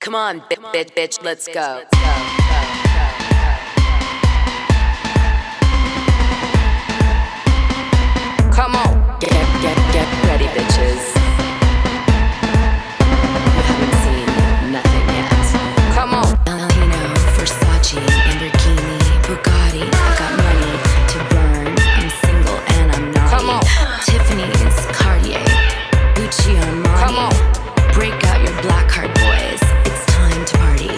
Come on, bitch, let's go. Come on, get ready, bitches. You haven't seen nothing yet. Come on. Valentino, Versace, Lamborghini, Bugatti. I got money to burn. I'm single and I'm naughty. Come on. Tiffany's, Cartier, Gucci, Armani. Come on. Break out your black card, boys. It's time to party.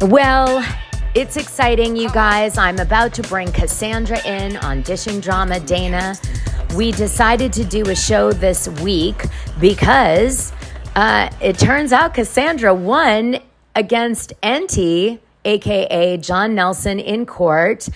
Well, it's exciting, you guys. I'm about to bring Cassandra in on Dishing Drama Dana. We decided to do a show this week because it turns out Cassandra won against Enty, aka John Nelson, in court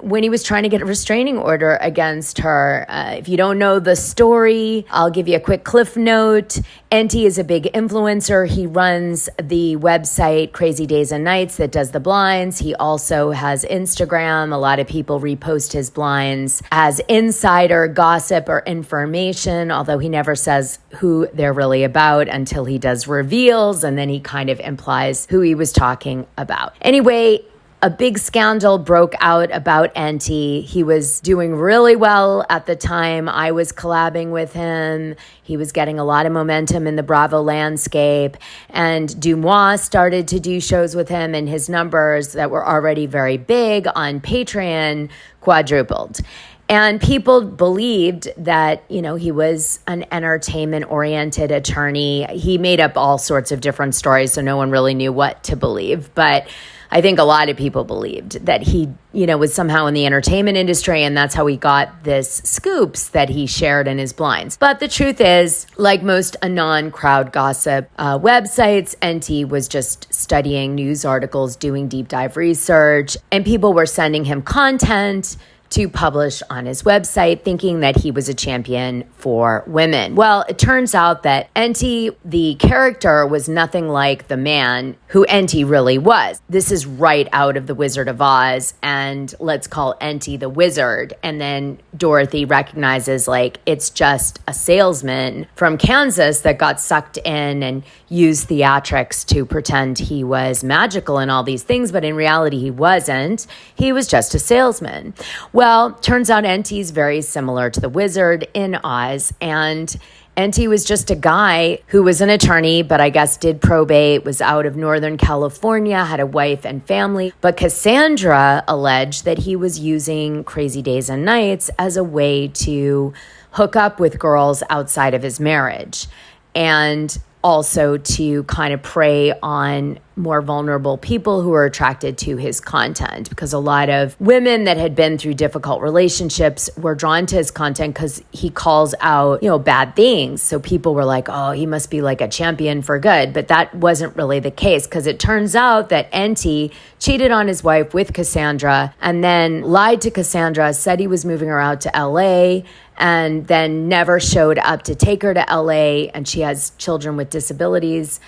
when he was trying to get a restraining order against her. If you don't know the story, I'll give you a quick cliff note. Enty is a big influencer. He runs the website Crazy Days and Nights that does the blinds. He also has Instagram. A lot of people repost his blinds as insider gossip or information, although he never says who they're really about until he does reveals, and then he kind of implies who he was talking about. Anyway, a big scandal broke out about Enty. He was doing really well at the time. I was collabing with him. He was getting a lot of momentum in the Bravo landscape. And Dumois started to do shows with him, and his numbers that were already very big on Patreon quadrupled. And people believed that, he was an entertainment-oriented attorney. He made up all sorts of different stories, so no one really knew what to believe. But I think a lot of people believed that he, was somehow in the entertainment industry, and that's how he got this scoops that he shared in his blinds. But the truth is, like most anon crowd gossip websites, Enty was just studying news articles, doing deep dive research, and people were sending him content to publish on his website, thinking that he was a champion for women. Well, it turns out that Enty, the character, was nothing like the man who Enty really was. This is right out of The Wizard of Oz, and let's call Enty the wizard. And then Dorothy recognizes, it's just a salesman from Kansas that got sucked in and used theatrics to pretend he was magical and all these things, but in reality, he wasn't. He was just a salesman. Well, turns out Enty's very similar to the wizard in Oz, and Enty was just a guy who was an attorney, but I guess did probate, was out of Northern California, had a wife and family. But Cassandra alleged that he was using Crazy Days and Nights as a way to hook up with girls outside of his marriage, and also to kind of prey on more vulnerable people who are attracted to his content, because a lot of women that had been through difficult relationships were drawn to his content because he calls out, bad things. So people were like, oh, he must be like a champion for good. But that wasn't really the case, because it turns out that Enty cheated on his wife with Cassandra and then lied to Cassandra, said he was moving her out to LA, and then never showed up to take her to LA, and she has children with disabilities,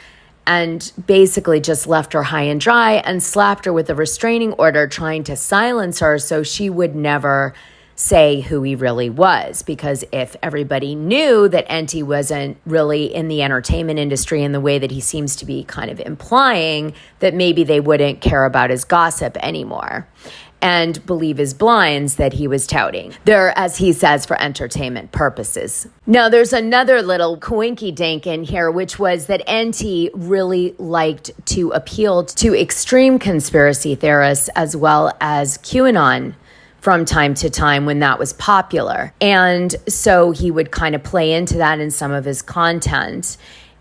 and basically just left her high and dry and slapped her with a restraining order, trying to silence her so she would never say who he really was. Because if everybody knew that Enty wasn't really in the entertainment industry in the way that he seems to be kind of implying, that maybe they wouldn't care about his gossip anymore and believe his blinds that he was touting. They're, as he says, for entertainment purposes. Now, there's another little coinky-dink in here, which was that Enty really liked to appeal to extreme conspiracy theorists as well as QAnon from time to time when that was popular. And so he would kind of play into that in some of his content.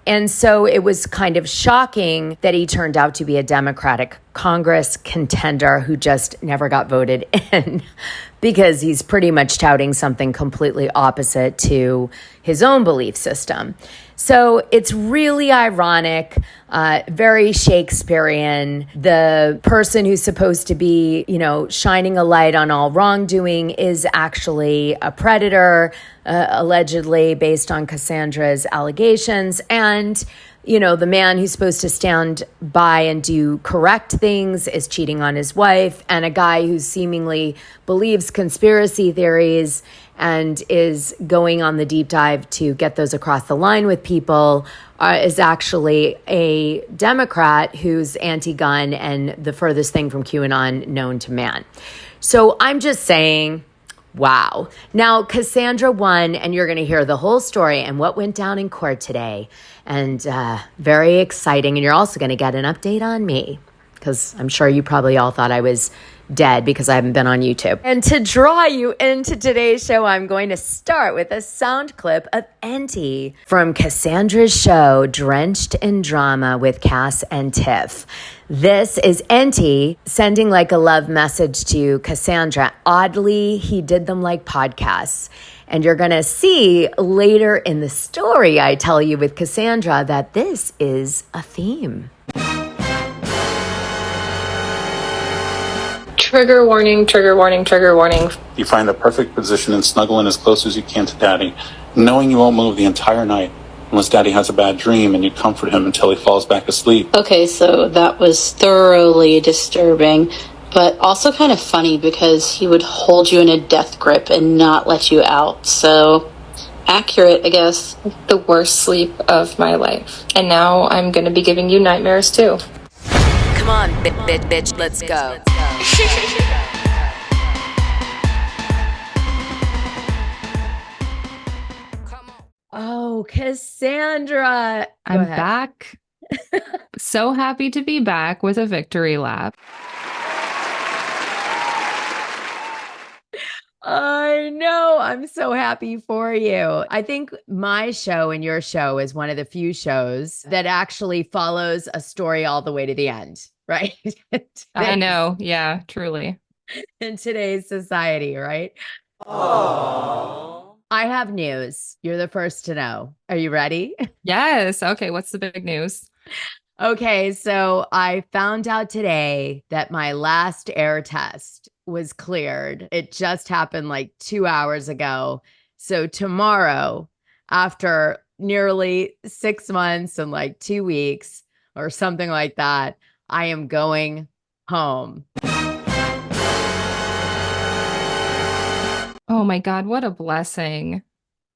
And so it was kind of shocking that he turned out to be a Democratic Congress contender who just never got voted in, because he's pretty much touting something completely opposite to his own belief system. So it's really ironic, very Shakespearean. The person who's supposed to be, shining a light on all wrongdoing is actually a predator, allegedly based on Cassandra's allegations. And the man who's supposed to stand by and do correct things is cheating on his wife, and a guy who seemingly believes conspiracy theories and is going on the deep dive to get those across the line with people, is actually a Democrat who's anti-gun and the furthest thing from QAnon known to man. So I'm just saying, wow. Now, Cassandra won, and you're going to hear the whole story and what went down in court today. And very exciting. And you're also going to get an update on me, because I'm sure you probably all thought I was dead because I haven't been on YouTube. And to draw you into today's show, I'm going to start with a sound clip of Enty from Cassandra's show, Drenched in Drama with Cass and Tiff. This is Enty sending like a love message to Cassandra. Oddly, he did them like podcasts. And you're going to see later in the story I tell you with Cassandra that this is a theme. Trigger warning, trigger warning, trigger warning. You find the perfect position and snuggle in as close as you can to Daddy, knowing you won't move the entire night unless Daddy has a bad dream, and you comfort him until he falls back asleep. Okay, so that was thoroughly disturbing, but also kind of funny because he would hold you in a death grip and not let you out. So accurate, I guess. The worst sleep of my life. And now I'm going to be giving you nightmares too. Come on, bitch, let's go. Oh, Cassandra. I'm back. So happy to be back with a victory lap. I know. I'm so happy for you. I think my show and your show is one of the few shows that actually follows a story all the way to the end, right? I know. Yeah, truly. In today's society, right? Oh. I have news. You're the first to know. Are you ready? Yes. Okay. What's the big news? Okay. So I found out today that my last air test was cleared. It just happened like 2 hours ago. So tomorrow, after nearly 6 months and like 2 weeks or something like that, I am going home. Oh my God, what a blessing.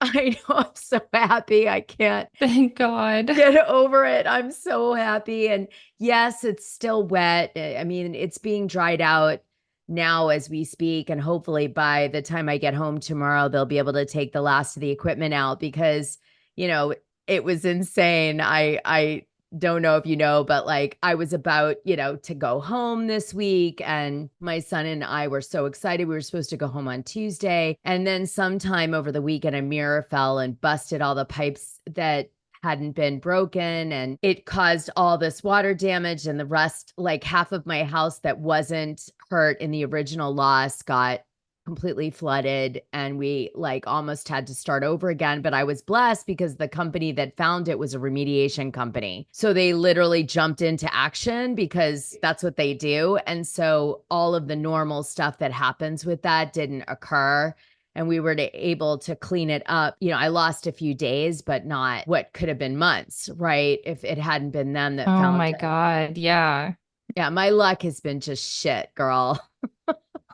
I know. I'm so happy. I can't Thank God. get over it. I'm so happy. And yes, it's still wet. I mean, it's being dried out now as we speak. And hopefully by the time I get home tomorrow, they'll be able to take the last of the equipment out because, you know, it was insane. I don't know if you know, but like I was about, to go home this week, and my son and I were so excited. We were supposed to go home on Tuesday. And then sometime over the weekend, a mirror fell and busted all the pipes that hadn't been broken, and it caused all this water damage, and the rest, like half of my house that wasn't hurt in the original loss got completely flooded, and we like almost had to start over again. But I was blessed because the company that found it was a remediation company. So they literally jumped into action because that's what they do. And so all of the normal stuff that happens with that didn't occur. And we were able to clean it up. I lost a few days, but not what could have been months, right? If it hadn't been them that found it. Oh my God. Yeah. Yeah, my luck has been just shit, girl.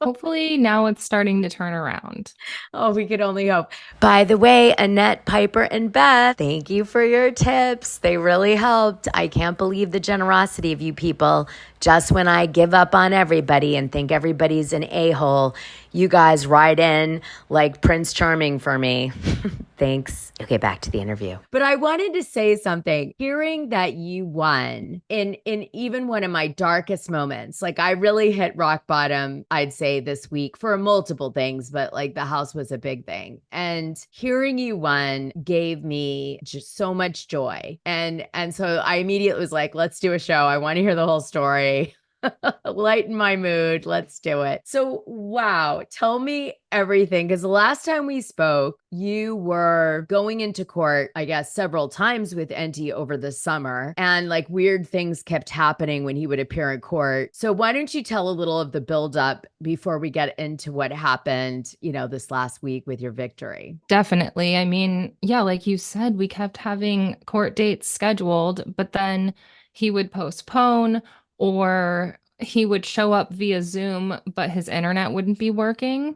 Hopefully now it's starting to turn around. Oh, we could only hope. By the way, Annette, Piper, and Beth, thank you for your tips. They really helped. I can't believe the generosity of you people. Just when I give up on everybody and think everybody's an a-hole, you guys ride in like Prince Charming for me. Thanks. Okay, back to the interview. But I wanted to say something. Hearing that you won in even one of my darkest moments, like I really hit rock bottom, I'd say this week for multiple things, but like the house was a big thing. And hearing you won gave me just so much joy. And so I immediately was like, let's do a show. I want to hear the whole story. Lighten my mood. Let's do it. So, wow. Tell me everything. Because the last time we spoke, you were going into court, I guess, several times with Enty over the summer. And like weird things kept happening when he would appear in court. So why don't you tell a little of the buildup before we get into what happened, this last week with your victory? Definitely. I mean, yeah, like you said, we kept having court dates scheduled, but then he would postpone, or he would show up via Zoom, but his internet wouldn't be working.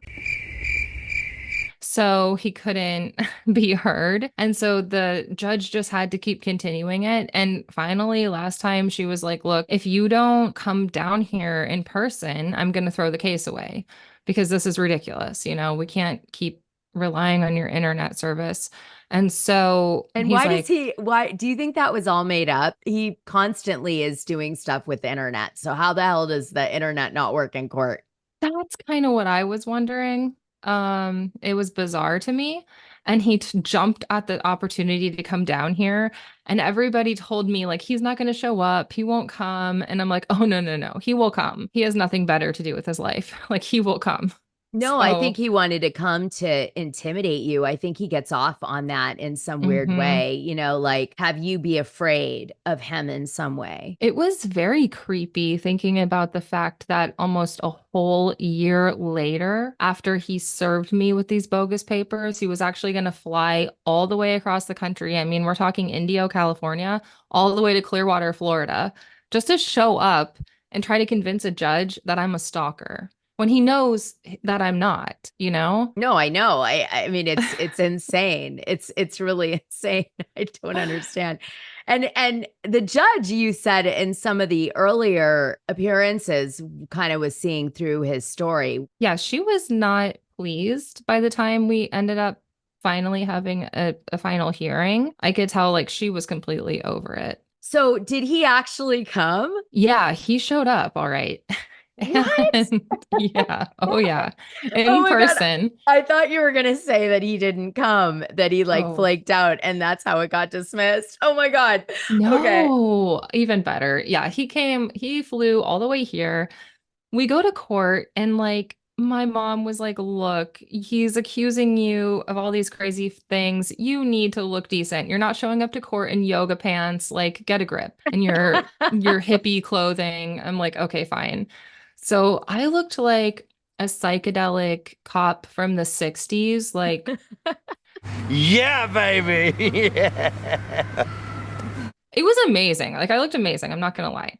So he couldn't be heard. And so the judge just had to keep continuing it. And finally, last time she was like, look, if you don't come down here in person, I'm going to throw the case away because this is ridiculous. You know, we can't keep relying on your internet service. And so And he's why like, does why do you think that was all made up? He constantly is doing stuff with the internet. So how the hell does the internet not work in court? that's kind of what I was wondering. It was bizarre to me. And he jumped at the opportunity to come down here. And everybody told me, like, he's not going to show up. He won't come. And I'm like, oh, no, no, no. He will come. He has nothing better to do with his life. Like, he will come. No, I think he wanted to come to intimidate you. I think he gets off on that in some weird way, you know, like have you be afraid of him in some way. It was very creepy thinking about the fact that almost a whole year later, after he served me with these bogus papers, he was actually going to fly all the way across the country. I mean, we're talking Indio, California, all the way to Clearwater, Florida, just to show up and try to convince a judge that I'm a stalker when he knows that I'm not, you know? No, I know. I mean it's insane. It's really insane. I don't understand. And the judge, you said in some of the earlier appearances, kind of was seeing through his story. Yeah, she was not pleased by the time we ended up finally having a final hearing. I could tell like she was completely over it. So did he actually come? Yeah, he showed up all right. What? And yeah. Oh yeah. In Oh my God. person. I thought you were going to say that he didn't come, that he like Oh. flaked out and that's how it got dismissed. Oh my God. Okay. No, even better. Yeah, he came, he flew all the way here. We go to court and like my mom was like, look, he's accusing you of all these crazy things. You need to look decent. You're not showing up to court in yoga pants. Like, get a grip and your hippie clothing. I'm like, okay, fine. So I looked like a psychedelic cop from the 60s. Like, Yeah, baby. Yeah. it was amazing. Like, I looked amazing. I'm not going to lie.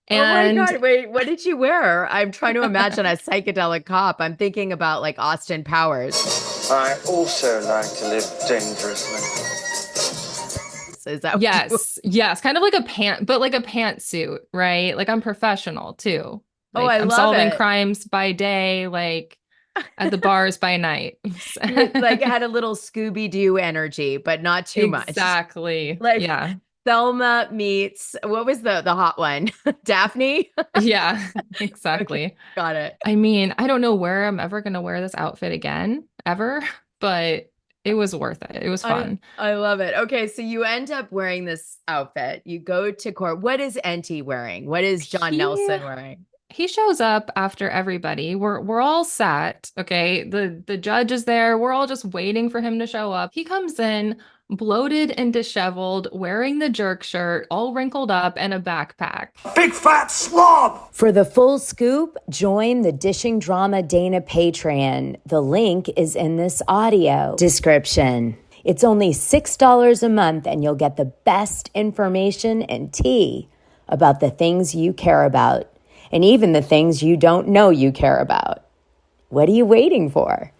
And oh my God, wait, what did you wear? I'm trying to imagine a psychedelic cop. I'm thinking about like Austin Powers. I also like to live dangerously. Is that yes, kind of like a pantsuit, right? Like I'm professional too. Like, I I'm love solving it. crimes by day, like at the bars by night. Like had a little Scooby-Doo energy, but not too much. Exactly. Like yeah. Thelma meets, what was the hot one? Daphne? Yeah, exactly. Okay, got it. I mean, I don't know where I'm ever going to wear this outfit again, ever, but it was worth it. It was fun. I love it. Okay, so you end up wearing this outfit. You go to court. What is Enty wearing? What is John Nelson wearing? He shows up after everybody. We're all sat, okay? The judge is there. We're all just waiting for him to show up. He comes in bloated and disheveled, wearing the jerk shirt, all wrinkled up, and a backpack. Big fat slob! For the full scoop, join the Dishing Drama Dana Patreon. The link is in this audio description. It's only $6 a month, and you'll get the best information and tea about the things you care about, and even the things you don't know you care about. What are you waiting for?